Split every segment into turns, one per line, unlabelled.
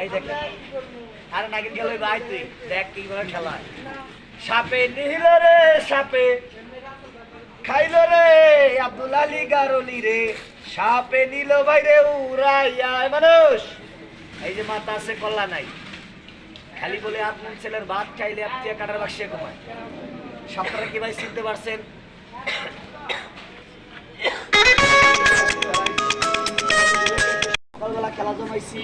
এই দেখ আরে নাগিন গেল ভাই তুই দেখ কি করে খেলা সাপে নিহিল রে সাপে খাইল রে আব্দুল আলী গারলি রে সাপে নিল ভাই রে উড়াইয়া মানুষ এই যে মাথা আছে কল্লা নাই খালি বলে আপনার ছেলের ভাত খাইলে আপনি কাটার বাক্সে ঘুমায় সাপটা কি ভাই চিনতে পারছেন সকালবেলা খেলা জমাইছি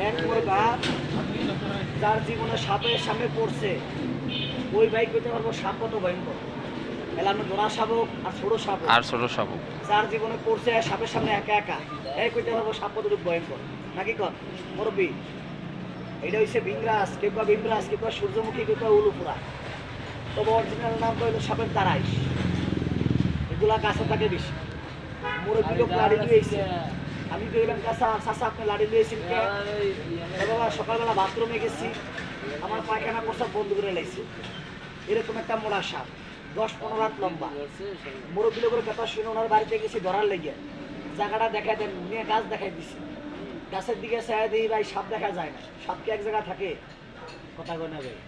এক মুরগা যার জীবনে সাপের সামনে পড়ছে ওই ভাই কইতে পারবো সাপ কত ভয়ঙ্কর এলাম জোড়া শাবক আর ছোট শাবক যার জীবনে পড়ছে সাপের সামনে একা একা এই কইতে পারবো সাপ কতটুকু ভয়ঙ্কর নাকি কন মুরব্বী এটা হচ্ছে বিংরাজ কেউ বিমরাজ কেউ সূর্যমুখী কেউ উলুপুরা তবে অরিজিনাল নাম তো হলো সাপের তারাইশ এগুলা কাছে থাকে বেশি মুরব্বী লোক লাড়ি দিয়েছে আমি কইলাম চাচা আপনি লাড়ি দিয়েছেন কে বাবা সকালবেলা বাথরুমে গেছি আমার পায়খানা প্রস্রাব বন্ধ করে লাইছে এরকম একটা মোড়া সাপ 10-15 হাত লম্বা মুরব্বী লোকের কথা শুনে ওনার বাড়িতে গেছি ধরার লেগে জায়গাটা দেখাই দেন নিয়ে গাছ দেখাই দিছি গাছের দিকে চাই দিই ভাই সাপ দেখা যায় না সাপ কি এক জায়গা থাকে কথা কয় না ভাই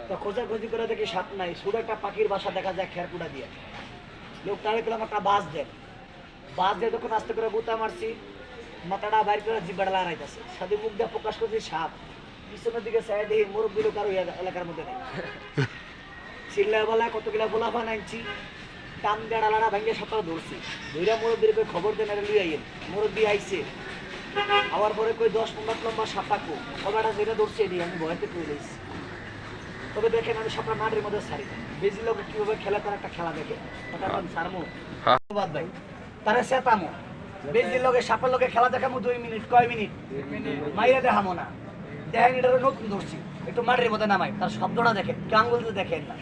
তো খোঁজাখুঁজি করে দেখি সাপ নাই শুধু একটা পাখির বাসা দেখা যায় খেরকুটা দিয়ে লোকটা দেখলাম একটা বাস দিয়ে যখন আস্তে করে বুতা মারছি মাথাটা বাইর করে জিব্বাটা লড়াইতেছে সাথে মুখ দিয়ে প্রকাশ করছি সাপ পিছনের দিকে চাই দিই মুরব্বী লোক আর এলাকার মধ্যে নেই চিল্লায় বলা কতগুলা গোলাপা নাইছি টান দিয়ে ডালাটা ভেঙে সকালে ধরছি ধৈরা মুরব্বীর খবর দেন লুই আইয়েন মুরব্বী আইছে আবার পরে কই 10-15 লম্বা সাপ পাকো কবাটা যেটা ধরছে এটি আমি ভয়তে করে দিয়েছি তবে দেখেন আমি সাপটা মাঠের মধ্যে ছাড়ি বেজি লোক কিভাবে খেলা তার একটা খেলা দেখে ওটা আমি ছাড়মো ধন্যবাদ ভাই তারা সেতামো বেজির লোকে সাপের লোকে খেলা দেখামো 2 মিনিট কয় মিনিট মাইরা দেখামো না দেখেন এটা নতুন ধরছি একটু মাঠের মধ্যে নামাই তার শব্দটা দেখেন আঙ্গুল দিয়ে দেখেন না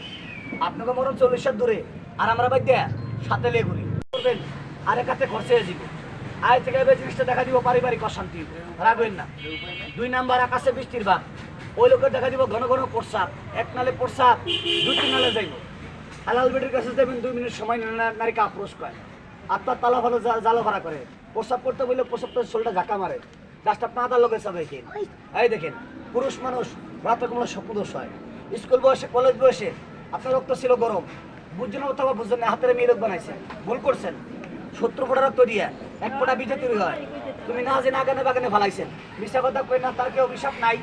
আপনাকে মরণ 40 হাত দূরে আর আমরা বাদ দেয়া সাথে লেগে ঘুরি করবেন আরেক হাতে খরচে যাবো আয় থেকে এই জিনিসটা দেখা দিব পারিবারিক অশান্তি রাখবেন না 2 নাম্বার আকাশে বৃষ্টির ভাগ ওই লোকের দেখা দিব ঘন ঘন প্রস্রাব এক নালে প্রস্রাব 2-3 নালে যাইব হালাল বেটির কাছে যাবেন 2 মিনিট সময় নারীকে আক্রোশ করে আত্মার তালা ভালো জালো ভাড়া করে প্রস্রাব করতে বললে প্রস্রাব তো শোলটা ঝাঁকা মারে গাছটা আপনার লোকে সব দেখেন এই দেখেন পুরুষ মানুষ রাতে কোনো স্বপ্নদোষ হয় স্কুল বয়সে কলেজ বয়সে আপনার রক্ত ছিল গরম বুঝছেন অথবা বুঝছেন না হাতের মেয়ে রোগ বানাইছেন ভুল করছেন 70 ফোঁটা রক্ত দিয়া 1 ফোঁটা বীজে তৈরি হয় তুমি না জেনে আগানে বাগানে ফালাইছেন মিশা কথা কই না তার কেউ অভিশাপ নাই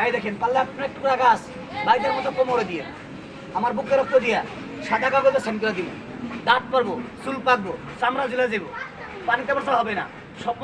এই দেখেন পাল্লা আপনার টুকরা গাছ বাইদের মতো কোমরে দিয়ে আমার বুকে রক্ত দিয়া সাদা কাগজে সেন্ড করে দিব দাঁত পারবো চুল পাকবো চামড়া ঝুলে যাবো পানিতে বসা হবে না স্বপ্ন